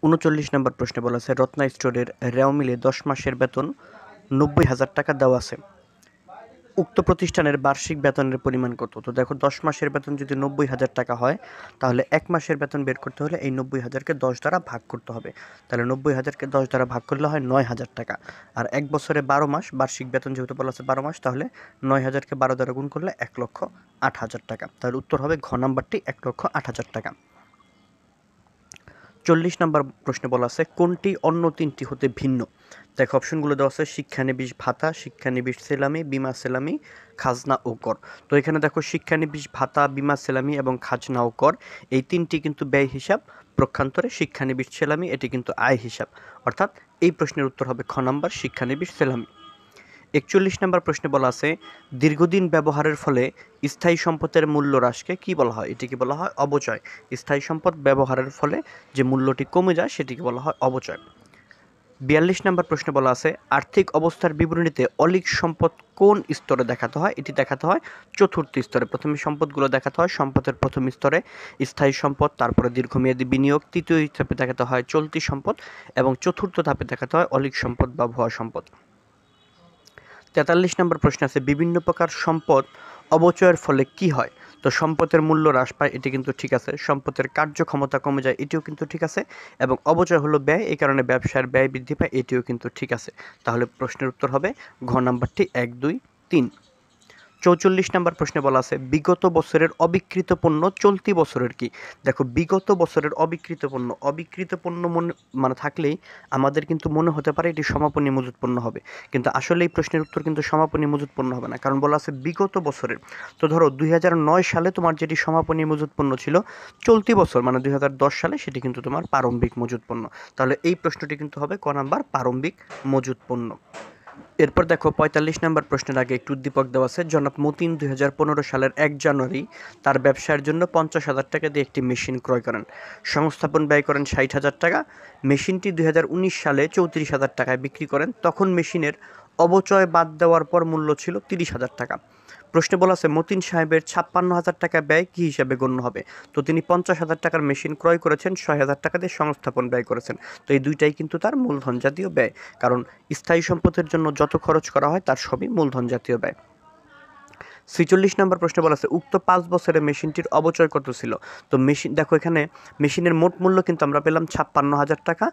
৩৯ নম্বর প্রশ্নে বলা আছে রত্না স্টোরের রেও মিলে ১০ মাসের বেতন ৯০,০০০ টাকা দেওয়া আছে। উক্ত প্রতিষ্ঠানের বার্ষিক বেতনের পরিমাণ কত? তো দেখো ১০ মাসের বেতন যদি ৯০,০০০ টাকা হয় তাহলে ১ মাসের বেতন বের করতে হলে এই ৯০,০০০কে ১০ দ্বারা ভাগ করতে হবে। তাহলে ৯০,০০০কে ১০ দ্বারা ভাগ করলে হয় ৯,০০০ টাকা। আর ১ বছরে ১২ মাস, বার্ষিক বেতন যেহেতু বলা আছে ১২ মাস, তাহলে ৯,০০০কে ১২ দ্বারা গুণ করলে ১,০৮,০০০ টাকা। তাহলে উত্তর হবে ঘ নাম্বারটি ১,০৮,০০০ টাকা। ৪০ নম্বর প্রশ্নে বলা আছে কোনটি অন্য তিনটি হতে ভিন্ন? দেখো অপশনগুলো দেওয়া আছে শিক্ষানবিশ ভাতা, শিক্ষানবিশ সেলামি, বীমা সেলামি, খাজনা ও কর। তো এখানে দেখো শিক্ষানবিশ ভাতা, বীমা সেলামি এবং খাজনা ও কর এই তিনটি কিন্তু ব্যয় হিসাব, পক্ষান্তরে শিক্ষানবিশ সেলামি এটি কিন্তু আয় হিসাব। অর্থাৎ এই প্রশ্নের উত্তর হবে খ নাম্বার শিক্ষানবিশ সেলামি। ৪১ নম্বর প্রশ্নে বলা আছে দীর্ঘদিন ব্যবহারের ফলে স্থায়ী সম্পদের মূল্য হ্রাসকে কি বলা হয়? এটিকে বলা হয় অবচয়। স্থায়ী সম্পদ ব্যবহারের ফলে যে মূল্যটি কমে যায় সেটিকে বলা হয় অবচয়। ৪২ নম্বর প্রশ্নে বলা আছে আর্থিক অবস্থার বিবরণীতে অলিক সম্পদ কোন স্তরে দেখাতে হয়? এটি দেখাতে হয় চতুর্থ স্তরে। প্রথমে সম্পদগুলো দেখাতে হয় সম্পদের প্রথম স্তরে স্থায়ী সম্পদ, তারপরে দীর্ঘমেয়াদী বিনিয়োগ, তৃতীয় ধাপে দেখাতে হয় চলতি সম্পদ এবং চতুর্থ ধাপে দেখাতে হয় অলিক সম্পদ বা ভুয়া সম্পদ। ৪৩ নম্বর প্রশ্ন আছে বিভিন্ন প্রকার সম্পদ অবচয়ের ফলে কি হয়? তো সম্পদের মূল্য হ্রাস পায়, এটি কিন্তু ঠিক আছে। সম্পদের কার্যক্ষমতা কমে যায়, এটিও কিন্তু ঠিক আছে। এবং অবচয় হলো ব্যয়, এই কারণে ব্যবসার ব্যয় বৃদ্ধি পায়, এটিও কিন্তু ঠিক আছে। তাহলে প্রশ্নের উত্তর হবে ঘ নাম্বারটি ১, ২, ৩। ৪৪ নম্বর প্রশ্নে বলা আছে বিগত বছরের অবিক্রিত পণ্য চলতি বছরের কি? দেখো বিগত বছরের অবিক্রিত পণ্য মানে থাকলেই আমাদের কিন্তু মনে হতে পারে এটি সমাপনী মজুত পণ্য হবে, কিন্তু আসলে এই প্রশ্নের উত্তর কিন্তু সমাপনী মজুত পণ্য হবে না, কারণ বলা আছে বিগত বছরের। তো ধরো ২০০৯ সালে তোমার যেটি সমাপনী মজুত পণ্য ছিল, চলতি বছর মানে ২০১০ সালে সেটি কিন্তু তোমার প্রারম্ভিক মজুত পণ্য। তাহলে এই প্রশ্নটি কিন্তু হবে ক নাম্বার প্রারম্ভিক মজুত পণ্য। এরপর দেখো ৪৫ নম্বর প্রশ্নের আগে একটু উদ্দীপক দেওয়া আছে জনাব মতিন ২০১৫ সালের ১ জানুয়ারি তার ব্যবসার জন্য ৫০,০০০ টাকা দিয়ে একটি মেশিন ক্রয় করেন। সংস্থাপন ব্যয় করেন ৬০,০০০ টাকা। মেশিনটি ২০১৯ সালে ৩৪,০০০ টাকায় বিক্রি করেন। তখন মেশিনের অবচয় বাদ দেওয়ার পর মূল্য ছিল ৩০,০০০ টাকা। প্রশ্নে বলা আছে মতিন সাহেবের ৫৬,০০০ টাকা ব্যয় কী হিসাবে গণ্য হবে? তো তিনি ৫০,০০০ টাকার মেশিন ক্রয় করেছেন, ৬০০০ টাকা দিয়ে সংস্থাপন ব্যয় করেছেন। তো এই দুইটাই কিন্তু তার মূলধন জাতীয় ব্যয়, কারণ স্থায়ী সম্পদের জন্য যত খরচ করা হয় তার সবই মূলধন জাতীয় ব্যয়। ৪৬ নম্বর প্রশ্নে বলা আছে উক্ত ৫ বছরে মেশিনটির অবচয় কত ছিল? তো মেশিন দেখো এখানে মেশিনের মোট মূল্য কিন্তু আমরা পেলাম ৫৬,০০০ টাকা,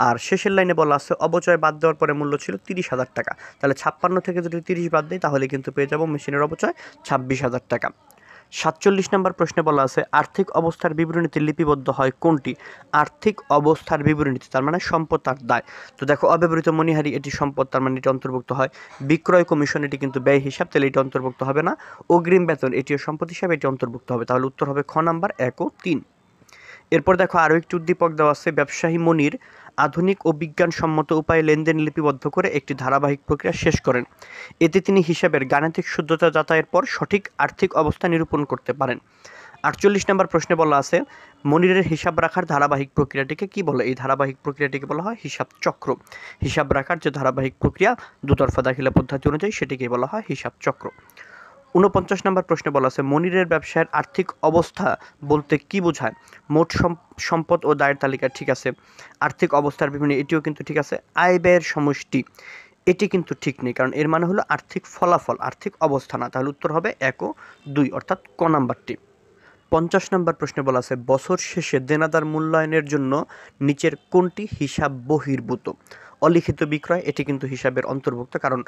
আর শেষের লাইনে বলা আছে অবচয় বাদ দেওয়ার পরে মূল্য ছিল ৩০,০০০ টাকা। তাহলে ৫৬ থেকে যদি ৩০ বাদ দেয় তাহলে কিন্তু পেয়ে যাব মেশিনের অবচয় ২৬,০০০ টাকা। ৪৭ নম্বর প্রশ্নে বলা আছে আর্থিক অবস্থার বিবরণীতে লিপিবদ্ধ হয় কোনটি? আর্থিক অবস্থার বিবরণীতে তার মানে সম্পদ আর দায়। তো দেখো অব্যবহৃত মণিহারি এটি সম্পদ, তার মানে এটি অন্তর্ভুক্ত হয়। বিক্রয় কমিশন এটি কিন্তু ব্যয় হিসাব, তাহলে এটি অন্তর্ভুক্ত হবে না। অগ্রিম বেতন এটিও সম্পদ হিসাবে, এটি অন্তর্ভুক্ত হবে। তাহলে উত্তর হবে খ নাম্বার ১ ও ৩। এরপর দেখো আরও একটি উদ্দীপক দেওয়া আছে ব্যবসায়ী মনির আধুনিক ও বিজ্ঞানসম্মত উপায়ে লেনদেন লিপিবদ্ধ করে একটি ধারাবাহিক প্রক্রিয়া শেষ করেন। এতে তিনি হিসাবের গাণিতিক শুদ্ধতা যাচাইয়ের পর সঠিক আর্থিক অবস্থা নিরূপণ করতে পারেন। ৪৮ নম্বর প্রশ্নে বলা আছে মনিরের হিসাব রাখার ধারাবাহিক প্রক্রিয়াটিকে কি বলে? এই ধারাবাহিক প্রক্রিয়াটিকে বলা হয় হিসাব চক্র। হিসাব রাখার যে ধারাবাহিক প্রক্রিয়া দুতরফা দাখিলা পদ্ধতি অনুযায়ী সেটিকে বলা হয় হিসাব চক্র। ৪৯ নম্বর প্রশ্নে বলা আছে মনিরের ব্যবসায়ের আর্থিক অবস্থা বলতে কি বোঝায়? মোট সম্পদ ও দায়ের তালিকা ঠিক আছে। আর্থিক অবস্থার বিভিন্ন এটিও কিন্তু ঠিক আছে। আয় ব্যয়ের সমষ্টি এটি কিন্তু ঠিক নেই, কারণ এর মানে হলো আর্থিক ফলাফল, আর্থিক অবস্থা না। তাহলে উত্তর হবে ১ ও ২ অর্থাৎ ক নাম্বারটি। ৫০ নম্বর প্রশ্নে বলা আছে বছর শেষে দেনাদার মূল্যায়নের জন্য নিচের কোনটি হিসাব বহির্ভূত? অলিখিত বিক্রয় এটি কিন্তু হিসাবের অন্তর্ভুক্ত, কারণ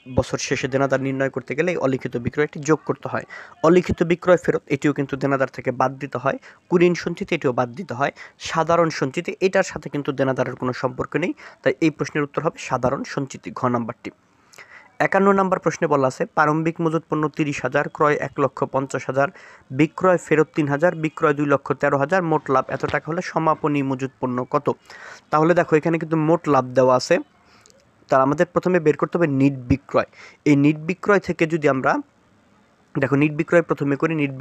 বছর শেষে দেনাদার নির্ণয় করতে গেলে এই অলিখিত বিক্রয়টি যোগ করতে হয়। অলিখিত বিক্রয় ফেরত এটিও কিন্তু দেনাদার থেকে বাদ দিতে হয়। কুঋণ সঞ্চিতি এটিও বাদ দিতে হয়। সাধারণ সঞ্চিতি এটার সাথে কিন্তু দেনাদারের কোনো সম্পর্ক নেই, তাই এই প্রশ্নের উত্তর হবে সাধারণ সঞ্চিতি ঘ নাম্বারটি। ৫১ নম্বর প্রশ্নে বলা আছে প্রারম্ভিক মজুত পণ্য ৩০,০০০, ক্রয় ১,৫০,০০০, বিক্রয় ফেরত ৩,০০০, বিক্রয় ২,১৩,০০০, মোট লাভ এত টাকা হলে সমাপনী মজুত পণ্য কত? তাহলে দেখো এখানে কিন্তু মোট লাভ দেওয়া আছে, তার আমাদের প্রথমে বের করতে হবে নিট বিক্রয়। এই নিট বিক্রয় থেকে যদি আমরা দেখো নিট বিক্রয় প্রথমে করি, নিট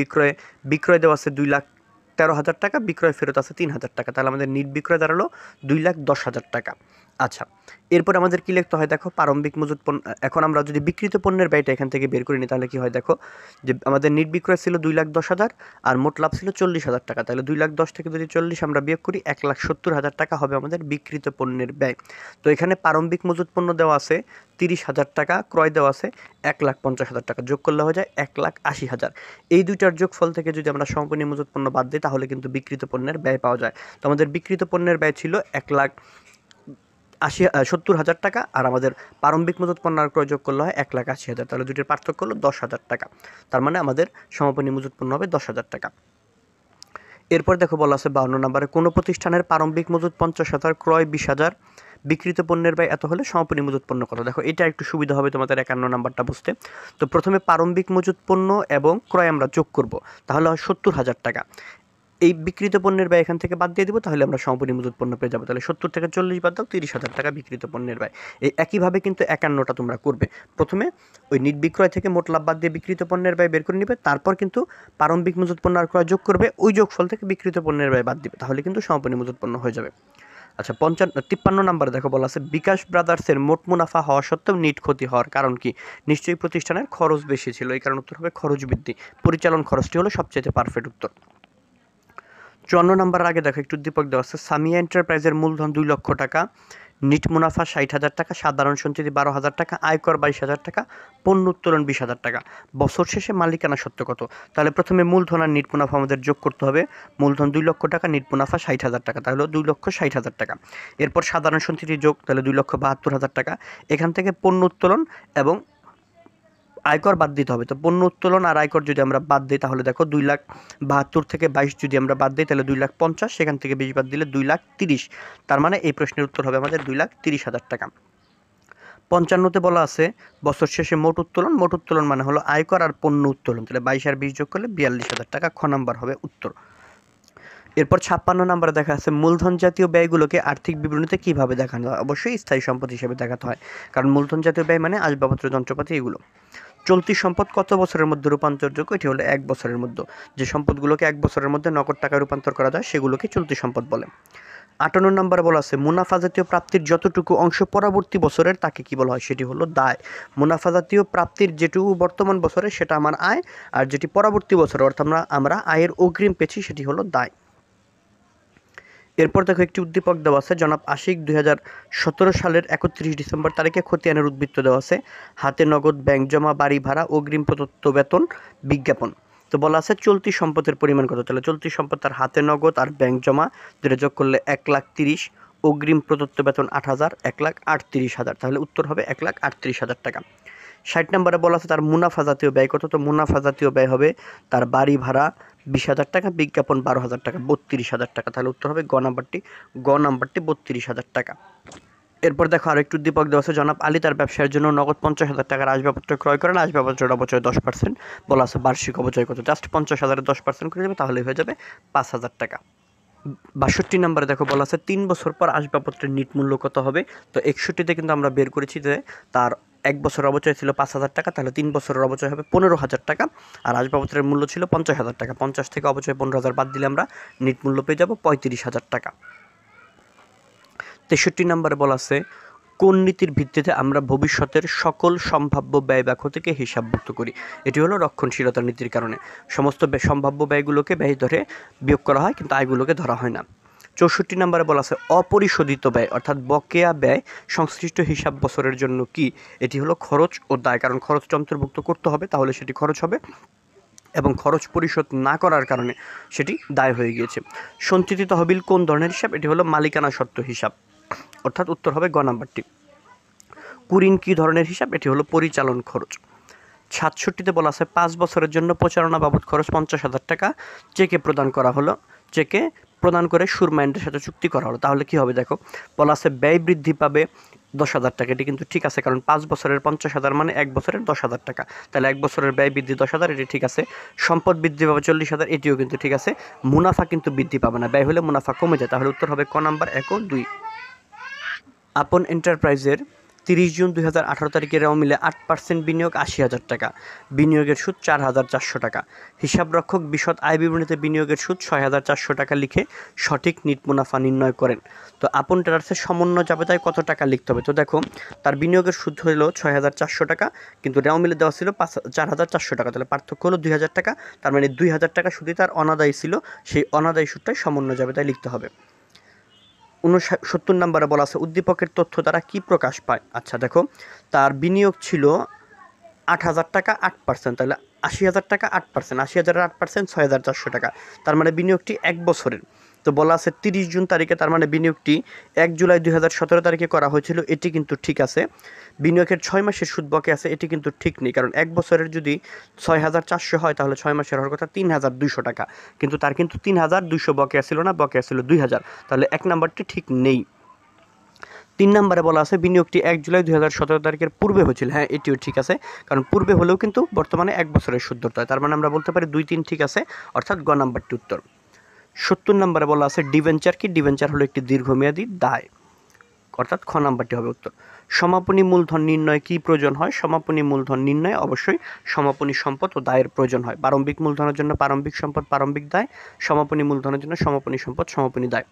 বিক্রয় দেওয়া আছে ২,১৩,০০০ টাকা, বিক্রয় ফেরত আছে ৩,০০০ টাকা, তাহলে আমাদের নিট বিক্রয় দাঁড়ালো ২,১০,০০০ টাকা। আচ্ছা, এরপর আমাদের কি লিখতে হয় দেখো, প্রারম্ভিক মজুত পণ্য। এখন আমরা যদি বিক্রিত পণ্যের ব্যয়টা এখান থেকে বের করে নিই তাহলে কি হয় দেখো, যে আমাদের নেট বিক্রয় ছিল 2,10,000 আর মোট লাভ ছিল 40,000 টাকা। তাহলে 2,10,000 থেকে যদি 40 আমরা বিয়োগ করি 1,70,000 টাকা হবে আমাদের বিক্রিত পণ্যের ব্যয়। তো এখানে প্রারম্ভিক মজুত পণ্য দেওয়া আছে 30,000 টাকা, ক্রয় দেওয়া আছে 1,50,000 টাকা, যোগ করলে হয়ে যায় 1,80,000। এই দুইটার যোগফল থেকে যদি আমরা সমাপনী মজুত পণ্য বাদ দিই তাহলে কিন্তু বিক্রিত পণ্যের ব্যয় পাওয়া যায়। তো আমাদের বিক্রিত পণ্যের ব্যয় ছিল 1,70,000 টাকা, আর আমাদের প্রারম্ভিক মজুত পণ্য আর ক্রয় যোগ করলে হয় 1,80,000। তাহলে দুটির পার্থক্য হলো 10,000 টাকা। তার মানে আমাদের সমাপনী মজুত পণ্য হবে 10,000 টাকা। এরপর দেখো বলা আছে 52 নম্বরে, কোনো প্রতিষ্ঠানের প্রারম্ভিক মজুত 50,000, ক্রয় 20,000, বিক্রিত পণ্যের ব্যয় এত হলে সমাপনী মজুত পণ্য কত। দেখো এটা একটু সুবিধা হবে তোমাদের 51 নাম্বারটা বুঝতে। তো প্রথমে প্রারম্ভিক মজুত পণ্য এবং ক্রয় আমরা যোগ করব, তাহলে হয় 70,000 টাকা। এই বিক্রিত পণ্যের ব্যয় এখান থেকে বাদ দিয়ে দিব, তাহলে আমরা সমাপনী মজুত পণ্য পেয়ে যাবো। তাহলে 70 থেকে 40 বাদ দাও, 30,000 টাকা বিক্রিত পণ্যের ব্যয়। এই একইভাবে কিন্তু 51টা তোমরা করবে। প্রথমে ওই নিট বিক্রয় থেকে মোট লাভ বাদ দিয়ে বিক্রিত পণ্যের ব্যয় বের করে নিবে, তারপর কিন্তু প্রারম্ভিক মজুত পণ্য আর ক্রয় যোগ করবে, ওই যোগফল থেকে বিক্রিত পণ্যের ব্যয় বাদ দিবে, তাহলে কিন্তু সমাপনী মজুত পণ্য হয়ে যাবে। আচ্ছা, 53 নাম্বার দেখো বলা আছে, বিকাশ ব্রাদার্সের মোট মুনাফা হওয়া সত্ত্বেও নিট ক্ষতি হওয়ার কারণ কি। নিশ্চয়ই প্রতিষ্ঠানের খরচ বেশি ছিল, এই কারণ উত্তর হবে খরচ বৃদ্ধি। পরিচালন খরচটি হলো সবচেয়ে পারফেক্ট উত্তর। 54 নাম্বারের আগে দেখো একটু উদ্দীপক দেওয়া আছে, সামিয়া এন্টারপ্রাইজের মূলধন 2 লক্ষ টাকা, নিট মুনাফা 60,000 টাকা, সাধারণ সঞ্চিতি 12,000 টাকা, আয়কর 22,000 টাকা, পণ্য উত্তোলন 20,000 টাকা। বছর শেষে মালিকানা সত্ত্ব কত। তাহলে প্রথমে মূলধন আর নিট মুনাফা আমাদের যোগ করতে হবে। মূলধন 2 লক্ষ টাকা, নিট মুনাফা 60,000 টাকা, তাহলে 2,60,000 টাকা। এরপর সাধারণ সঞ্চিতি যোগ, তাহলে 2,72,000 টাকা। এখান থেকে পণ্য উত্তোলন এবং আয়কর বাদ দিতে হবে। তো পণ্য উত্তোলন আর আয়কর যদি আমরা বাদ দিই তাহলে দেখো 2,72,000 থেকে 22 যদি আমরা বাদ দিই তাহলে 2,50,000, সেখান থেকে 20 বাদ দিলে 2,30,000। তার মানে এই প্রশ্নের উত্তর হবে আমাদের 2,30,000 টাকা। 55তে বলা আছে বছর শেষে মোট উত্তোলন। মোট উত্তোলন মানে হলো আয়কর আর পণ্য উত্তোলন, তাহলে 22 আর 20 যোগ করলে 42,000 টাকা। খ নাম্বার হবে উত্তর। এরপর 56 নম্বরে দেখা আছে, মূলধন জাতীয় ব্যয়গুলোকে আর্থিক বিবরণীতে কিভাবে দেখানো হয়। অবশ্যই স্থায়ী সম্পদ হিসেবে দেখাতে হয়, কারণ মূলধন জাতীয় ব্যয় মানে আসবাবপত্র, যন্ত্রপাতি, এগুলো। চলতি সম্পদ কত বছরের মধ্যে রূপান্তরযোগ্য, এটি হলো 1 বছরের মধ্যে। যে সম্পদগুলোকে 1 বছরের মধ্যে নগদ টাকায় রূপান্তর করা যায় সেগুলোকে চলতি সম্পদ বলে। 58 নম্বরে বলা আছে, মুনাফা জাতীয় প্রাপ্তির যতটুকু অংশ পরবর্তী বছরের তাকে কি বলা হয়, সেটি হলো দায়। মুনাফা জাতীয় প্রাপ্তির যেটুকু বর্তমান বছরে সেটা আমার আয়, আর যেটি পরবর্তী বছরে অর্থাৎ আমরা আয়ের অগ্রিম পেয়েছি সেটি হলো দায়। এরপর দেখো একটি উদ্দীপক দেওয়া আছে, জনাব আশিক 2017 সালের 31 ডিসেম্বর তারিখে খতিয়ানের উদ্বৃত্ত দেওয়া আছে, হাতে নগদ, ব্যাংক জমা, বাড়ি ভাড়া, অগ্রিম প্রদত্ত বেতন, বিজ্ঞাপন। তো বলা আছে চলতি সম্পদের পরিমাণ কত। তাহলে চলতি সম্পদ তার হাতে নগদ আর ব্যাংক জমা যেটা যোগ করলে 1,30,000, অগ্রিম প্রদত্ত বেতন 8,000, 1,38,000। তাহলে উত্তর হবে 1,38,000 টাকা। 60 নম্বরে বলা আছে তার মুনাফা জাতীয় ব্যয় কত। তো মুনাফা জাতীয় ব্যয় হবে তার বাড়ি ভাড়া 20,000 টাকা, বিজ্ঞাপন 12,000 টাকা, 32,000 টাকা। তাহলে উত্তর হবে গ নাম্বারটি। 32,000 টাকা। এরপর দেখো আরো একটু উদ্দীপক দেওয়া আছে, জনাব আলী তার ব্যবসার জন্য নগদ 50,000 টাকার আসবাবপত্র ক্রয় করেন, আসবাবপত্রের অবচয় 10%। বলা আছে বার্ষিক অবচয় কত। জাস্ট 50,000-এর 10% করে দেবে, তাহলে হয়ে যাবে 5,000 টাকা। 62 নম্বরে দেখো বলা আছে 3 বছর পর আসবাবপত্রের নিট মূল্য কত হবে। তো 61তে কিন্তু আমরা বের করেছি যে তার 1 বছরের অবচয় ছিল 5,000 টাকা, তাহলে 3 বছরের অবচয় হবে 15,000 টাকা, আর আসবাবপত্রের মূল্য ছিল 50,000 টাকা। 50 থেকে অবচয় 15,000 বাদ দিলে আমরা নিট মূল্য পেয়ে যাব 35,000 টাকা। 63 নম্বরে বলা আছে কোন নীতির ভিত্তিতে আমরা ভবিষ্যতের সকল সম্ভাব্য ব্যয় বা ক্ষতিকে হিসাবভুক্ত করি। এটি হলো রক্ষণশীলতার নীতির কারণে সমস্ত সম্ভাব্য ব্যয়গুলোকে ব্যয় ধরে বিয়োগ করা হয়, কিন্তু আয়গুলোকে ধরা হয় না। 64 নম্বরে বলা আছে অপরিশোধিত ব্যয় অর্থাৎ বকেয়া ব্যয় সংশ্লিষ্ট হিসাব বছরের জন্য কি। এটি হলো খরচ ও দায়, কারণ খরচটা অন্তর্ভুক্ত করতে হবে, তাহলে সেটি খরচ হবে, এবং খরচ পরিশোধ না করার কারণে সেটি দায় হয়ে গিয়েছে। সঞ্চিত তহবিল কোন ধরনের হিসাব। এটি হলো মালিকানা সত্ত্ব হিসাব, অর্থাৎ উত্তর হবে গ নাম্বারটি। কুঋণ কী ধরনের হিসাব। এটি হলো পরিচালন খরচ। 67তে বলা আছে 5 বছরের জন্য প্রচারণা বাবদ খরচ 50,000 টাকা চেকে প্রদান করা হলো, চেকে প্রদান করে সুরমাইন্ডের সাথে চুক্তি করা হলো। তাহলে কি হবে দেখো, বলা আছে ব্যয় বৃদ্ধি পাবে 10,000 টাকা। এটি কিন্তু ঠিক আছে, কারণ 5 বছরের 50,000 মানে 1 বছরের 10,000 টাকা, তাহলে 1 বছরের ব্যয় বৃদ্ধি 10,000, এটি ঠিক আছে। সম্পদ বৃদ্ধি পাবে 40,000, এটিও কিন্তু ঠিক আছে। মুনাফা কিন্তু বৃদ্ধি পাবে না, ব্যয় হলে মুনাফা কমে যায়, তাহলে উত্তর হবে ক নাম্বার 1 ও 2। আপন এন্টারপ্রাইজের 30 জুন 2018 তারিখে রেওয়া মিলে 8% বিনিয়োগ 80,000 টাকা, বিনিয়োগের সুদ 4,400 টাকা। হিসাবরক্ষক বিশদ আয় বিবরণীতে বিনিয়োগের সুদ 6,400 টাকা লিখে সঠিক নিট মুনাফা নির্ণয় করেন। তো আপন ট্রেডার্সের সমন্বয় জাবেদায় কত টাকা লিখতে হবে? তো দেখো তার বিনিয়োগের সুদ হলো 6,400 টাকা, কিন্তু রেওয়া মিলে দেওয়া ছিল 4,400 টাকা, তাহলে পার্থক্য হলো 2,000 টাকা। তার মানে 2,000 টাকা সুদই তার অনাদায়ী ছিল, সেই অনাদায়ী সুদটাই সমন্বয় জাবেদায় লিখতে হবে। 69 নম্বরে বলা আছে উদ্দীপকের তথ্য দ্বারা কি প্রকাশ পায়? আচ্ছা দেখো তার বিনিয়োগ ছিল 8,000 টাকা 8%, তাহলে 80,000 টাকা 8%, 80,000 8% 6,400 টাকা, তার মানে বিনিয়োগটি 1 বছরের। তো বলা আছে 30 জুন তারিখে, তার মানে বিনিয়োগটি 1 জুলাই 2017 তারিখে করা হয়েছিল, এটি কিন্তু ঠিক আছে। বিনিয়োগের 6 মাসের সুদ বকেয়া আছে, এটি কিন্তু ঠিক নেই, কারণ 1 বছরের যদি 6,400 হয় তাহলে 6 মাসের হওয়ার কথা 3,200 টাকা, কিন্তু তার কিন্তু 3,200 বকেয়া ছিল না, বকেয়া ছিল 2,000, তাহলে 1 নাম্বারটি ঠিক নেই। 3 নম্বরে বলা আছে বিনিয়োগটি 1 জুলাই 2017 তারিখের পূর্বে হয়েছিল, হ্যাঁ এটিও ঠিক আছে, কারণ পূর্বে হলেও কিন্তু বর্তমানে 1 বছরের সুদ ধরতে হয়, তার মানে আমরা বলতে পারি 2, 3 ঠিক আছে, অর্থাৎ গ নাম্বারটি উত্তর। 70 নম্বরে বলা আছে ডিবেঞ্চার কি? ডিবেঞ্চার হলো একটি দীর্ঘমেয়াদী দায়, অর্থাৎ খ নাম্বারটি হবে উত্তর। সমাপনী মূলধন নির্ণয় কি প্রয়োজন হয়? সমাপনী মূলধন নির্ণয় অবশ্যই সমাপনী সম্পদ ও দায়ের প্রয়োজন হয়। প্রারম্ভিক মূলধনের জন্য প্রারম্ভিক সম্পদ প্রারম্ভিক দায়, সমাপনী মূলধনের জন্য সমাপনী সম্পদ সমাপনী দায়।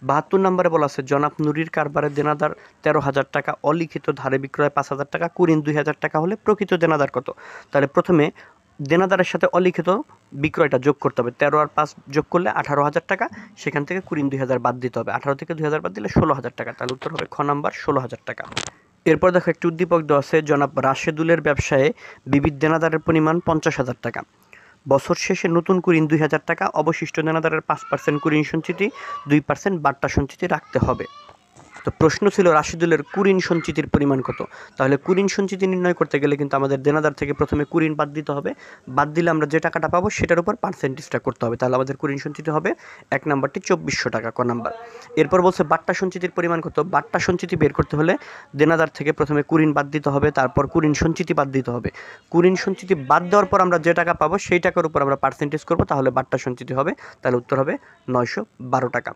72 নম্বরে বলা আছে জনাব নুরির কারবারে দেনাদার 13,000 টাকা, অলিখিত ধারে বিক্রয় 5,000 টাকা, কুরিন 2,000 টাকা হলে প্রকৃত দেনাদার কত? তাহলে প্রথমে দেনাদারের সাথে অলিখিত বিক্রয়টা যোগ করতে হবে, 13 আর 5 যোগ করলে 18,000 টাকা, সেখান থেকে কুরিন 2,000 বাদ দিতে হবে, 18 থেকে 2,000 বাদ দিলে 16,000 টাকা, তাহলে উত্তর হবে খ নাম্বার 16,000 টাকা। এরপর দেখো একটি উদ্দীপক দেওয়া আছে জনাব রাশেদুলের ব্যবসায়ে বিবিধ দেনাদারের পরিমাণ 50,000 টাকা, বছর শেষে নতুন কুরিন 2,000 টাকা, অবশিষ্ট দেনাদারের 5% কুরিন সঞ্চিতি, 2% বাট্টা সঞ্চিতি রাখতে হবে। তো প্রশ্ন ছিল রাশিদুলের কুরিন সঞ্চিতির পরিমাণ কত? তাহলে কুরিন সঞ্চিতি নির্ণয় করতে গেলে কিন্তু আমাদের দেনাদার থেকে প্রথমে কুরিন বাদ দিতে হবে, বাদ দিলে আমরা যে টাকাটা পাবো সেটার উপর পার্সেন্টেজটা করতে হবে, তাহলে আমাদের কুরিন সঞ্চিতি হবে 1 নাম্বারটি 2,400 টাকা, ক নাম্বার। এরপর বলছে বাট্টা সঞ্চিতির পরিমাণ কত? বাট্টা সঞ্চিতি বের করতে হলে দেনাদার থেকে প্রথমে কুরিন বাদ দিতে হবে, তারপর কুরিন সঞ্চিতি বাদ দিতে হবে, কুরিন সঞ্চিতি বাদ দেওয়ার পর আমরা যে টাকা পাবো সেই টাকার উপর আমরা পার্সেন্টেজ করবো, তাহলে বাট্টা সঞ্চিতি হবে, তাহলে উত্তর হবে 912 টাকা।